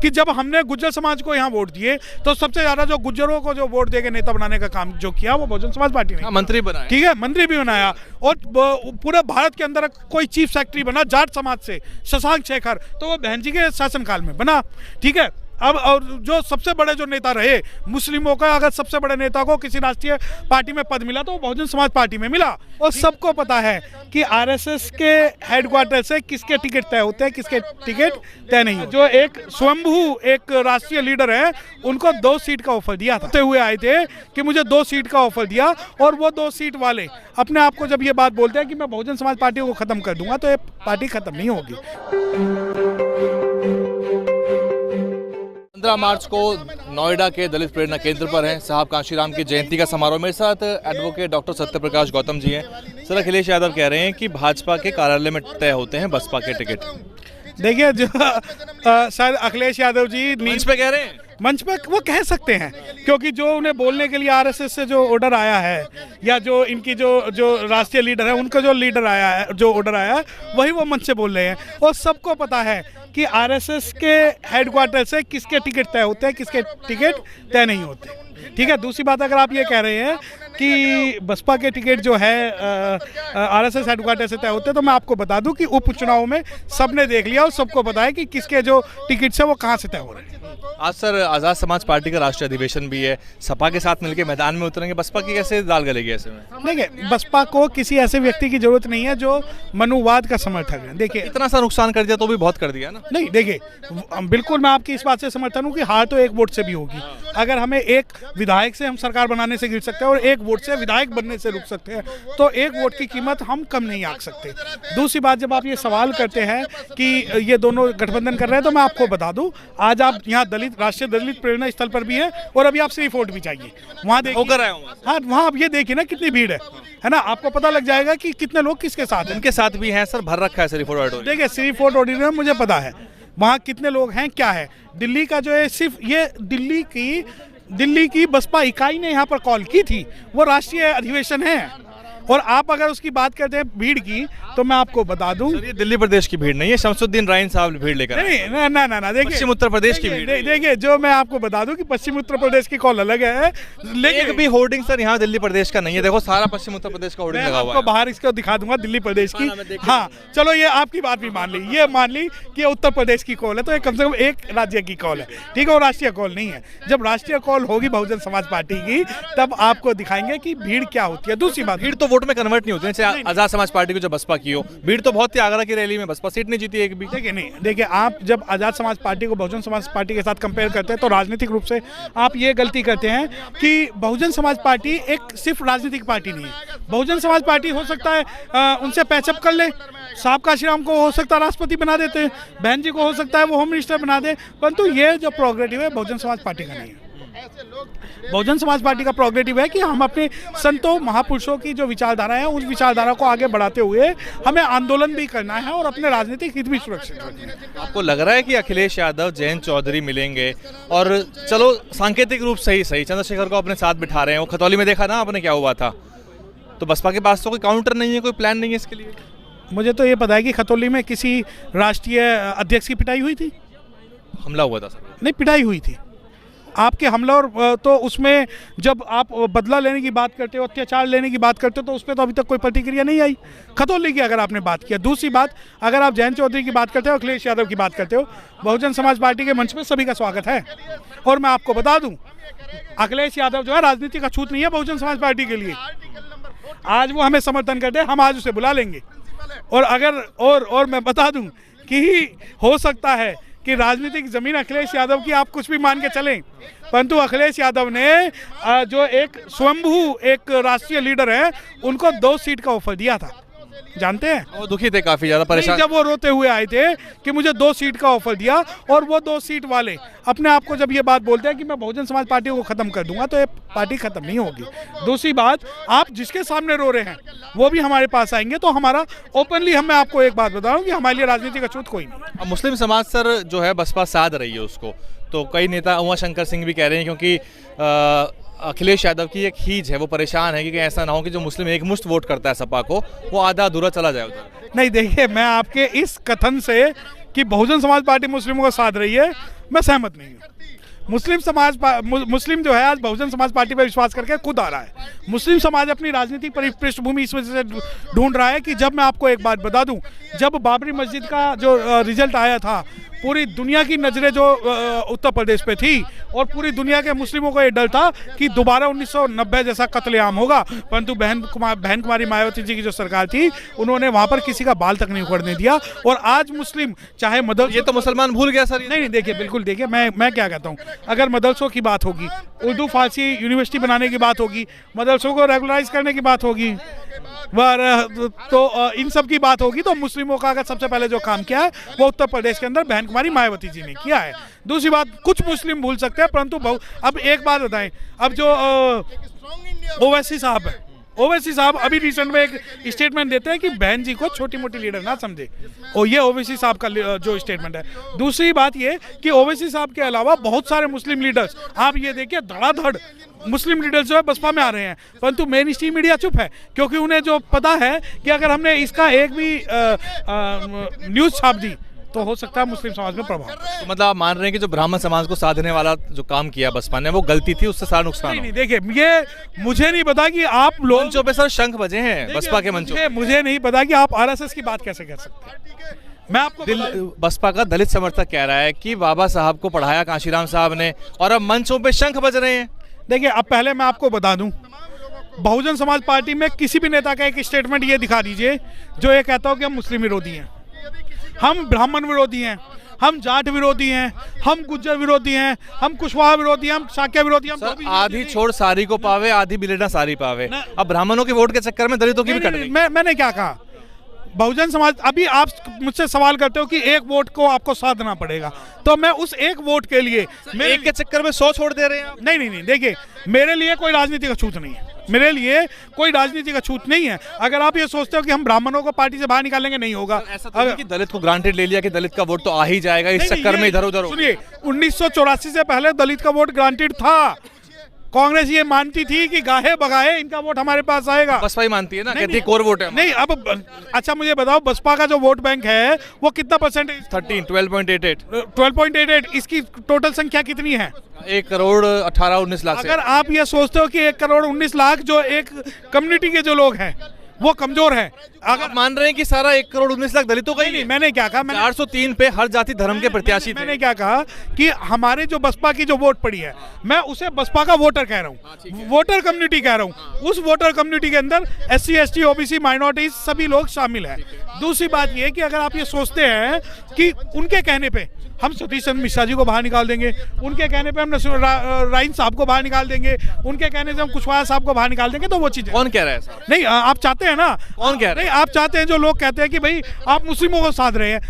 कि जब हमने गुज्जर समाज को यहाँ वोट दिए तो सबसे ज्यादा जो गुज्जरों को जो वोट देके नेता बनाने का काम जो किया वो बहुजन समाज पार्टी ने। मंत्री बनाया, ठीक है, मंत्री भी बनाया और पूरे भारत के अंदर कोई चीफ सेक्रेटरी बना जाट समाज से, शशांक शेखर, तो वो बहन जी के शासनकाल में बना। ठीक है, अब और जो सबसे बड़े जो नेता रहे मुस्लिमों का, अगर सबसे बड़े नेता को किसी राष्ट्रीय पार्टी में पद मिला तो बहुजन समाज पार्टी में मिला। और सबको पता है कि आरएसएस के हेडक्वार्टर से किसके टिकट तय होते हैं, किसके टिकट तय नहीं। जो एक स्वयंभू एक राष्ट्रीय लीडर है उनको 2 सीट का ऑफर दिया था, हुए आए थे कि मुझे 2 सीट का ऑफर दिया, और वो 2 सीट वाले अपने आप को जब ये बात बोलते हैं कि मैं बहुजन समाज पार्टी को खत्म कर दूंगा, तो ये पार्टी खत्म नहीं होगी। 15 मार्च को नोएडा के दलित प्रेरणा केंद्र पर हैं साहब कांशीराम की जयंती का समारोह। मेरे साथ एडवोकेट डॉक्टर सत्यप्रकाश गौतम जी हैं। सर, अखिलेश यादव कह रहे हैं कि भाजपा के कार्यालय में तय होते हैं बसपा के टिकट। देखिए, जो सर अखिलेश यादव जी मंच पे कह रहे हैं, मंच पे वो कह सकते हैं, क्योंकि जो उन्हें बोलने के लिए आरएसएस से जो ऑर्डर आया है, या जो इनकी जो राष्ट्रीय लीडर है उनका जो लीडर आया है, जो ऑर्डर आया है, वही वो मंच से बोल रहे हैं। और सबको पता है कि आरएसएस के हेडक्वार्टर से किसके टिकट तय होते हैं, किसके टिकट तय नहीं होते। ठीक है, दूसरी बात, अगर आप ये कह रहे हैं कि बसपा के टिकट जो है आरएसएस हेडक्वार्टर से तय होते हैं, तो मैं आपको बता दूं कि उपचुनाव में सबने देख लिया और सबको पता है कि किसके जो टिकट है वो कहां से तय हो रहे हैं। आज सर आज़ाद समाज पार्टी का राष्ट्रीय अधिवेशन भी है, सपा के साथ मिलकर मैदान में उतरेंगे, बसपा की कैसे दाल गलेगी ऐसे में? देखिए, बसपा को किसी ऐसे व्यक्ति की जरूरत नहीं है जो मनुवाद का समर्थक है। देखिए, इतना सा नुकसान कर दिया तो भी बहुत कर दिया ना। नहीं, देखिए, बिल्कुल मैं आपकी इस बात से समर्थन हूँ कि हार तो एक वोट से भी होगी। अगर हमें एक विधायक से हम सरकार बनाने से गिर सकते हैं और एक वोट से विधायक बनने से रुक सकते हैं, तो एक वोट की कीमत हम कम नहीं आंक सकते। दूसरी बात, जब आप ये सवाल करते हैं कि ये दोनों गठबंधन कर रहे हैं, तो मैं आपको बता दूं, आज आप यहाँ राष्ट्रीय दलित प्रेरणा स्थल पर भी है, और अभी आप श्री फोर्ट भी जाइए, वहाँ देखिए। हाँ, वहाँ आप ये देखिए ना कितनी भीड़ है ना, आपको पता लग जाएगा कि कितने लोग किसके साथ हैं। उनके साथ भी हैं सर, भर रखा है श्री फोर्ट ऑडिटोरियम। देखिए, श्री फोर्ट ऑडिटोरियम मुझे पता है वहाँ कितने लोग हैं, क्या है। दिल्ली का जो है, सिर्फ ये दिल्ली की बसपा इकाई ने यहाँ पर कॉल की थी, वो राष्ट्रीय अधिवेशन है। और आप अगर उसकी बात करते हैं भीड़ की, तो मैं आपको बता दूं, ये दिल्ली प्रदेश की भीड़ नहीं है, शमसुद्दीन राइन साहब भीड़ लेकर नहीं, ना, देखिए पश्चिम उत्तर प्रदेश की भीड़। देखिए, जो मैं आपको बता दूं कि पश्चिम उत्तर प्रदेश की कॉल अलग है, लेकिन भी होर्डिंग सर यहाँ दिल्ली प्रदेश का नहीं है। देखो, सारा पश्चिम उत्तर प्रदेश का होर्डिंग लगा हुआ है। आपको बाहर इसको दिखा दूंगा दिल्ली प्रदेश की। हाँ, चलो, ये आपकी बात भी मान ली, ये मान ली कि उत्तर प्रदेश की कॉल है, तो ये कम से कम एक राज्य की कॉल है। ठीक है, वो राष्ट्रीय कॉल नहीं है। जब राष्ट्रीय कॉल होगी बहुजन समाज पार्टी की, तब आपको दिखाएंगे कि भीड़ क्या होती है। दूसरी बात, भीड़ तो वोट में कन्वर्ट नहीं होती है। आजाद समाज पार्टी को जब बसपा की हो, भीड़ तो बहुत थी। आगरा की रैली में बसपा सीट नहीं जीती एक भी। देखिए, आप जब आजाद समाज पार्टी को बहुजन समाज पार्टी के साथ कंपेयर करते हैं, तो राजनीतिक रूप से आप ये गलती करते हैं कि बहुजन समाज पार्टी एक सिर्फ राजनीतिक पार्टी नहीं है। बहुजन समाज पार्टी हो सकता है उनसे पैचअप कर ले, साहब कांशीराम को हो सकता है राष्ट्रपति बना देते हैं, बहन जी को हो सकता है वो होम मिनिस्टर बना दे, परंतु ये जो प्रोग्रेटिव है बहुजन समाज पार्टी का नहीं है। बहुजन समाज पार्टी का प्रोग्रेटिव है कि हम अपने संतों महापुरुषों की जो विचारधारा है, उस विचारधारा को आगे बढ़ाते हुए हमें आंदोलन भी करना है और अपने राजनीतिक हित भी सुरक्षित रखना है। आपको लग रहा है कि अखिलेश यादव, जयंत चौधरी मिलेंगे और चलो सांकेतिक रूप से ही सही चंद्रशेखर को अपने साथ बिठा रहे हैं? वो खतौली में देखा ना आपने क्या हुआ था। तो बसपा के पास तो कोई काउंटर नहीं है, कोई प्लान नहीं है इसके लिए। मुझे तो ये पता है कि खतौली में किसी राष्ट्रीय अध्यक्ष की पिटाई हुई थी, हमला हुआ था सर। नहीं, पिटाई हुई थी आपके हमला, और तो उसमें जब आप बदला लेने की बात करते हो, अत्याचार लेने की बात करते हो, तो उस पर तो अभी तक कोई प्रतिक्रिया नहीं आई खतौली की, अगर आपने बात किया। दूसरी बात, अगर आप जयंत चौधरी की बात करते हो, अखिलेश यादव की बात करते हो, बहुजन समाज पार्टी के मंच में सभी का स्वागत है। और मैं आपको बता दूं, अखिलेश यादव जो है राजनीति का छूत नहीं है बहुजन समाज पार्टी के लिए। आज वो हमें समर्थन करते हैं, हम आज उसे बुला लेंगे। और अगर और मैं बता दूं कि हो सकता है कि राजनीतिक जमीन अखिलेश यादव की आप कुछ भी मान के चलें, परंतु अखिलेश यादव ने जो एक स्वयंभू एक राष्ट्रीय लीडर है उनको 2 सीट का ऑफर दिया था, जानते हैं? वो दुखी थे, काफी ज्यादा परेशान। जब वो रोते हुए आए थे कि मुझे 2 सीट का ऑफर दिया, और वो 2 सीट वाले अपने आप को जब ये बात बोलते हैं कि मैं बहुजन समाज पार्टी को खत्म कर दूंगा, तो ये पार्टी खत्म नहीं होगी। दूसरी बात, आप जिसके सामने रो रहे हैं वो भी हमारे पास आएंगे, तो हमारा ओपनली मैं आपको एक बात बता रहा हूँ कि हमारे लिए राजनीति का छूत कोई नहीं। अब मुस्लिम समाज सर जो है बसपा साध रही है उसको, तो कई नेता उमा शंकर सिंह भी कह रहे हैं, क्योंकि अखिलेश यादव की एक हीज है, वो परेशान है कि ऐसा ना हो कि जो मुस्लिम एक मुश्त वोट करता है सपा को, वो आधा अधूरा चला जाए उधर। नहीं, देखिए, मैं आपके इस कथन से कि बहुजन समाज पार्टी मुस्लिमों का साथ रही है, मैं सहमत नहीं हूँ। मुस्लिम जो है आज बहुजन समाज पार्टी पर विश्वास करके खुद आ रहा है। मुस्लिम समाज अपनी राजनीतिक पृष्ठभूमि इस वजह से ढूंढ रहा है कि जब मैं आपको एक बात बता दूं, जब बाबरी मस्जिद का जो रिजल्ट आया था, पूरी दुनिया की नज़रें जो उत्तर प्रदेश पे थी और पूरी दुनिया के मुस्लिमों को ये डर था कि दोबारा 1990 जैसा कत्लेआम होगा, परंतु बहन कुमारी मायावती जी की जो सरकार थी उन्होंने वहाँ पर किसी का बाल तक नहीं उखड़ने दिया। और आज मुस्लिम चाहे ये तो मुसलमान भूल गया सर। नहीं, देखिए बिल्कुल, देखिए मैं क्या कहता हूँ, अगर मदरसों की बात होगी, उर्दू फारसी यूनिवर्सिटी बनाने की बात होगी, मदरसों को रेगुलराइज करने की बात होगी, तो इन सब की बात होगी, तो मुस्लिमों का अगर सबसे पहले जो काम किया है वो उत्तर प्रदेश के अंदर बहन कुमारी मायावती जी ने किया है। दूसरी बात, कुछ मुस्लिम भूल सकते हैं, परंतु अब एक बात बताएं, अब जो ओवैसी साहब है, ओवैसी साहब अभी रिसेंट में एक स्टेटमेंट देते हैं कि बहन जी को छोटी मोटी लीडर ना समझे, और ये ओवैसी साहब का जो स्टेटमेंट है। दूसरी बात ये कि ओवैसी साहब के अलावा बहुत सारे मुस्लिम लीडर्स, आप ये देखिए धड़ाधड़ मुस्लिम लीडर्स जो है बसपा में आ रहे हैं, परंतु मेन स्ट्रीम मीडिया चुप है, क्योंकि उन्हें जो पता है कि अगर हमने इसका एक भी न्यूज़ छाप दी तो हो सकता है मुस्लिम समाज में प्रभाव। तो मतलब आप मान रहे हैं कि जो ब्राह्मण समाज को साधने वाला जो काम किया बसपा ने वो गलती थी, उससे सारा नुकसान? नहीं, देखिए ये मुझे नहीं पता कि आप लोग मंचों पे सर शंख बजे हैं बसपा के मंचों। मुझे नहीं पता कि आप आरएसएस की बात कैसे कर सकते हैं। मैं आपको बसपा का दलित समर्थक कह रहा है कि बाबा साहब को पढ़ाया कांशीराम साहब ने और अब मंचों पे शंख बज रहे हैं। देखिए, अब पहले मैं आपको बता दूं, बहुजन समाज पार्टी में किसी भी नेता का एक स्टेटमेंट ये दिखा दीजिए जो ये कहता हो कि हम मुस्लिम विरोधी हैं, हम ब्राह्मण विरोधी हैं, हम जाट विरोधी हैं, हम गुज्जर विरोधी हैं, हम कुशवाहा विरोधी हैं, हम शाक्य विरोधी हैं। सर, आधी छोड़ सारी को पावे, आधी बिलेना सारी पावे। अब ब्राह्मणों के वोट के चक्कर में दलितों की भी कट रही। मैंने क्या कहा, बहुजन समाज, अभी आप मुझसे सवाल करते हो कि एक वोट को आपको साथ देना पड़ेगा, तो मैं उस एक वोट के लिए एक के चक्कर में 100 छोड़ दे रहे हैं। नहीं, देखिए मेरे लिए कोई राजनीति का छूत नहीं है, मेरे लिए कोई राजनीति का छूत नहीं है। अगर आप ये सोचते हो कि हम ब्राह्मणों को पार्टी से बाहर निकालेंगे, नहीं होगा। ऐसा तो नहीं कि दलित को ग्रांटेड ले लिया कि दलित का वोट तो आ ही जाएगा, इस चक्कर में इधर उधर। सुनिए, 1984 से पहले दलित का वोट ग्रांटेड था। कांग्रेस ये मानती थी कि गाहे बगाहे इनका वोट हमारे पास आएगा। बसपा ही मानती है ना, कहती है कोर वोट है। नहीं, अब अच्छा मुझे बताओ, बसपा का जो वोट बैंक है वो कितना परसेंटेज? 12.88। इसकी टोटल संख्या कितनी है? 1,18,19 लाख। अगर आप ये सोचते हो कि 1,19 लाख जो एक कम्युनिटी के जो लोग हैं वो कमजोर है, अगर मान रहे हैं कि सारा 1,19 लाख दलितों का ही नहीं, मैंने क्या कहा, 403 पे हर जाति धर्म के प्रत्याशी थे। मैंने क्या कहा कि हमारे जो बसपा की जो वोट पड़ी है, मैं उसे बसपा का वोटर कह रहा हूँ, वोटर कम्युनिटी कह रहा हूँ। उस वोटर कम्युनिटी के अंदर SC ST OBC माइनॉरिटीज सभी लोग शामिल हैं। दूसरी बात ये कि अगर आप ये सोचते हैं कि उनके कहने पे हम सतीश चंद्र मिश्रा जी को बाहर निकाल देंगे, उनके कहने पे हम राइन साहब को बाहर निकाल देंगे, उनके कहने से हम कुशवाहा साहब को बाहर निकाल देंगे, तो वो चीज़ कौन कह रहा है साहब? नहीं, आप चाहते हैं ना, कौन कह रहा है? नहीं, आप चाहते हैं, जो लोग कहते हैं कि भाई आप मुस्लिमों को साध रहे हैं।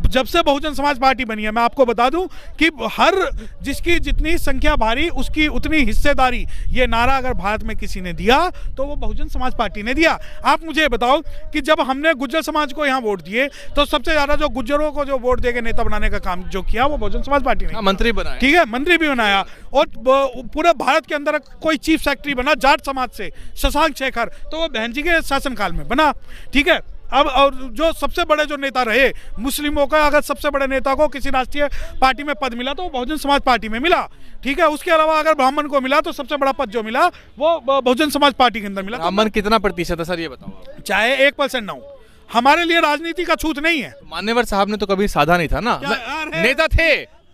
जब से बहुजन समाज पार्टी बनी है, मैं आपको बता दूं कि हर जिसकी जितनी संख्या भारी उसकी उतनी हिस्सेदारी, ये नारा अगर भारत में किसी ने दिया तो वो बहुजन समाज पार्टी ने दिया। आप मुझे बताओ कि जब हमने गुज्जर समाज को यहाँ वोट दिए तो सबसे ज्यादा जो गुज्जरों को जो वोट देके नेता बनाने का काम जो किया वो बहुजन समाज पार्टी ने। मंत्री बनाया, ठीक है, मंत्री भी बनाया, और पूरे भारत के अंदर कोई चीफ सेक्रेटरी बना जाट समाज से, शशांक शेखर, तो वो बहन जी के शासनकाल में बना। ठीक है, अब और जो सबसे बड़े जो नेता रहे मुस्लिमों का, अगर सबसे बड़े नेता को किसी राष्ट्रीय पार्टी में पद मिला तो वो बहुजन समाज पार्टी में मिला। ठीक है, उसके अलावा अगर ब्राह्मण को मिला तो सबसे बड़ा पद जो मिला वो बहुजन समाज पार्टी के अंदर मिला। ब्राह्मण कितना प्रतिशत है सर, ये बताओ? चाहे 1% ना हो, हमारे लिए राजनीति का छूत नहीं है। मान्यवर साहब ने तो कभी साधा नहीं था ना,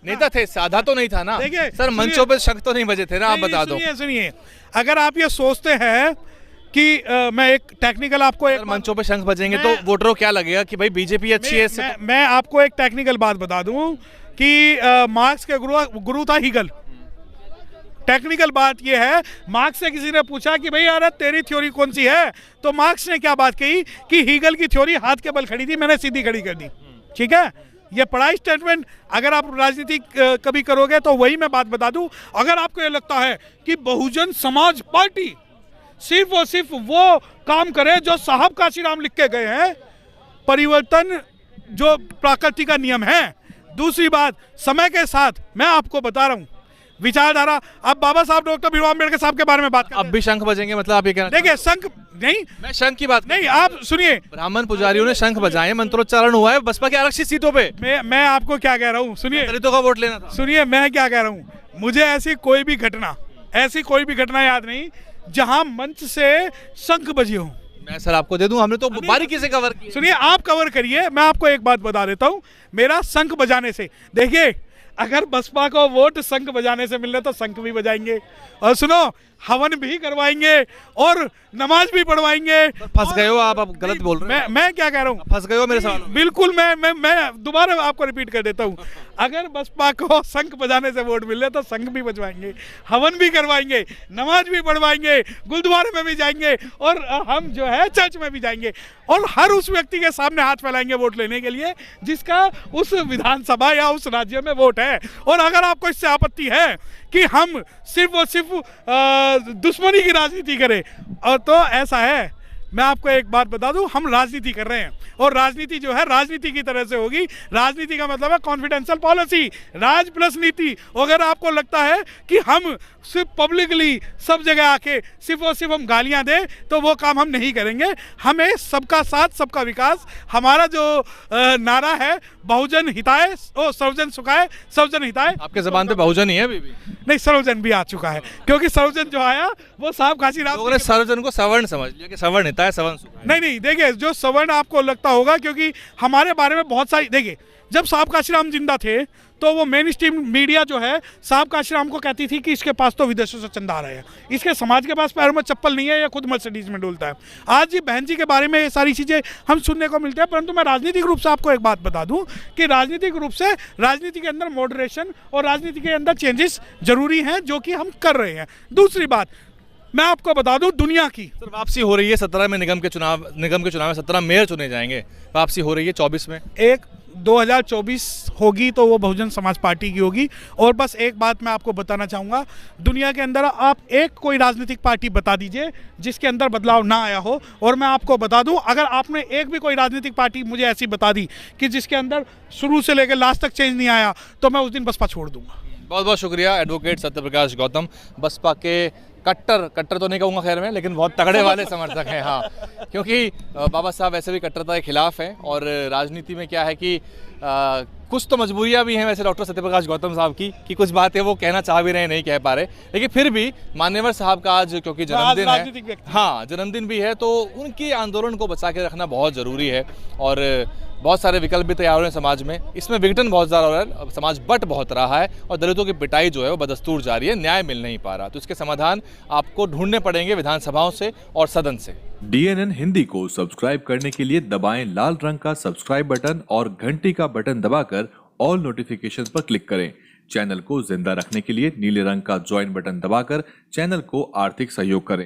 नेता थे, साधा तो नहीं था ना। देखिए सर, मंचों पे शक तो नहीं बजे थे ना, आप बता दो। सुनिए, अगर आप ये सोचते हैं कि मैं एक टेक्निकल आपको एक मंचों पे शंख बजेंगे तो वोटरों क्या लगेगा कि भाई बीजेपी अच्छी है। मैं आपको एक टेक्निकल बात बता दूं कि मार्क्स के गुरु था हीगल। टेक्निकल बात ये है, मार्क्स से किसी ने पूछा कि भाई यार तेरी थ्योरी कौन सी है, तो मार्क्स ने क्या बात कही कि हीगल की थ्योरी हाथ के बल खड़ी थी, मैंने सीधी खड़ी कर दी। ठीक है, ये पढ़ा स्टेटमेंट। अगर आप राजनीति कभी करोगे तो वही मैं बात बता दूं, अगर आपको ये लगता है कि बहुजन समाज पार्टी सिर्फ और सिर्फ वो काम करे जो साहब काशीराम लिख के गए हैं, परिवर्तन जो प्रकृति का नियम है। दूसरी बात, समय के साथ मैं आपको बता रहा हूं विचारधारा, अब बाबा साहब डॉक्टर भीमराव अम्बेडकर साहब के बारे में बात करते हैं, अब भी शंख बजेंगे, मतलब आप ये कहना? देखिए, शंख नहीं, मैं शंख की बात नहीं, आप सुनिए, ब्राह्मण पुजारियों ने शंख बजाए, मंत्रोच्चारण हुआ है बसपा की आरक्षित सीटों पे। मैं आपको क्या कह रहा हूँ, सुनिए, दलितों का वोट लेना था। सुनिए मैं क्या कह रहा हूँ, मुझे ऐसी कोई भी घटना याद नहीं जहां मंच से शंख बजे हो। मैं सर आपको दे दूं, हमने तो बारीकी से कवर किया। सुनिए, आप कवर करिए, मैं आपको एक बात बता देता हूं, मेरा शंख बजाने से, देखिए अगर बसपा को वोट शंख बजाने से मिल रहे तो शंख भी बजाएंगे, और सुनो हवन भी करवाएंगे और नमाज भी पढ़वाएंगे। फंस गए हो आप, अब गलत बोल रहे हो। मैं क्या कह रहा हूँ, फंस गए हो मेरे सवाल में। बिल्कुल, मैं दोबारा आपको रिपीट कर देता हूँ, अगर बसपा को शंख बजाने से वोट मिल रहे तो शंख भी बजवाएंगे, हवन भी करवाएंगे, नमाज भी पढ़वाएंगे, गुरुद्वारे में भी जाएंगे, और हम जो है चर्च में भी जाएंगे, और हर उस व्यक्ति के सामने हाथ फैलाएंगे वोट लेने के लिए जिसका उस विधानसभा या उस राज्य में वोट है। और अगर आपको इससे आपत्ति है कि हम सिर्फ और सिर्फ दुश्मनी की राजनीति करें, और तो ऐसा है, मैं आपको एक बात बता दूं, हम राजनीति कर रहे हैं, और राजनीति जो है राजनीति की तरह से होगी। राजनीति का मतलब है कॉन्फिडेंशियल पॉलिसी, राज प्लस नीति। अगर आपको लगता है कि हम सिर्फ पब्लिकली सब जगह आके सिर्फ और सिर्फ हम गालियां दें तो वो काम हम नहीं करेंगे। हमें सबका साथ सबका विकास, हमारा जो नारा है बहुजन हिताय ओ सर्वजन सुखाय सर्वजन हिताय। आपके जबान पे बहुजन ही है अभी भी? नहीं, सर्वजन भी आ चुका है, क्योंकि सर्वजन जो आया वो साहब काशीराम लोगों ने सर्वजन को सवर्ण समझ लिया कि सवर्ण हिताय सवर्ण सुखाय। नहीं, देखिए जो सवर्ण आपको लगता होगा, क्योंकि हमारे बारे में बहुत सारी, देखिए जब साहब काशीराम जिंदा थे तो वो मेन स्ट्रीम मीडिया जो है साहब काशीराम को कहती थी कि इसके पास तो विदेशों से चंदा आ रहा है, इसके समाज के पास पैरों में चप्पल नहीं है, या खुद मर्सिडीज में डोलता है। आज ये बहन जी के बारे में ये सारी चीज़ें हम सुनने को मिलती है, परंतु मैं राजनीतिक रूप से आपको एक बात बता दूं कि राजनीतिक रूप से राजनीति के अंदर मॉडरेशन और राजनीति के अंदर चेंजेस जरूरी हैं, जो कि हम कर रहे हैं। दूसरी बात मैं आपको बता दूं, दुनिया की सर वापसी हो रही है 17 में, निगम के चुनाव में 17 मेयर चुने जाएंगे, वापसी हो रही है 24 में। 2024 होगी तो वो बहुजन समाज पार्टी की होगी। और बस एक बात मैं आपको बताना चाहूँगा, दुनिया के अंदर आप एक कोई राजनीतिक पार्टी बता दीजिए जिसके अंदर बदलाव ना आया हो, और मैं आपको बता दूं, अगर आपने एक भी कोई राजनीतिक पार्टी मुझे ऐसी बता दी कि जिसके अंदर शुरू से लेकर लास्ट तक चेंज नहीं आया, तो मैं उस दिन बसपा छोड़ दूंगा। बहुत बहुत शुक्रिया एडवोकेट सत्यप्रकाश गौतम, बसपा के कट्टर तो नहीं कहूँगा खैर में, लेकिन बहुत तगड़े वाले समर्थक हैं। हाँ, क्योंकि बाबा साहब वैसे भी कट्टरता के खिलाफ हैं, और राजनीति में क्या है कि कुछ तो मजबूरियां भी हैं वैसे डॉक्टर सत्यप्रकाश गौतम साहब की, कि कुछ बातें वो कहना चाह भी रहे हैं, नहीं कह पा रहे, लेकिन फिर भी मान्यवर साहब का आज क्योंकि जन्मदिन है, हाँ जन्मदिन भी है, तो उनकी आंदोलन को बचा के रखना बहुत ज़रूरी है। और बहुत सारे विकल्प भी तैयार हो रहे हैं समाज में, इसमें विघटन बहुत ज़्यादा हो रहा है, समाज बट बहुत रहा है, और दलितों की पिटाई जो है वो बदस्तूर जारी है, न्याय मिल नहीं पा रहा। तो इसके समाधान आपको ढूंढने पड़ेंगे विधानसभाओं से और सदन से। DNN हिंदी को सब्सक्राइब करने के लिए दबाएं लाल रंग का सब्सक्राइब बटन और घंटी का बटन दबाकर ऑल नोटिफिकेशन पर क्लिक करें। चैनल को जिंदा रखने के लिए नीले रंग का ज्वाइन बटन दबाकर चैनल को आर्थिक सहयोग करें।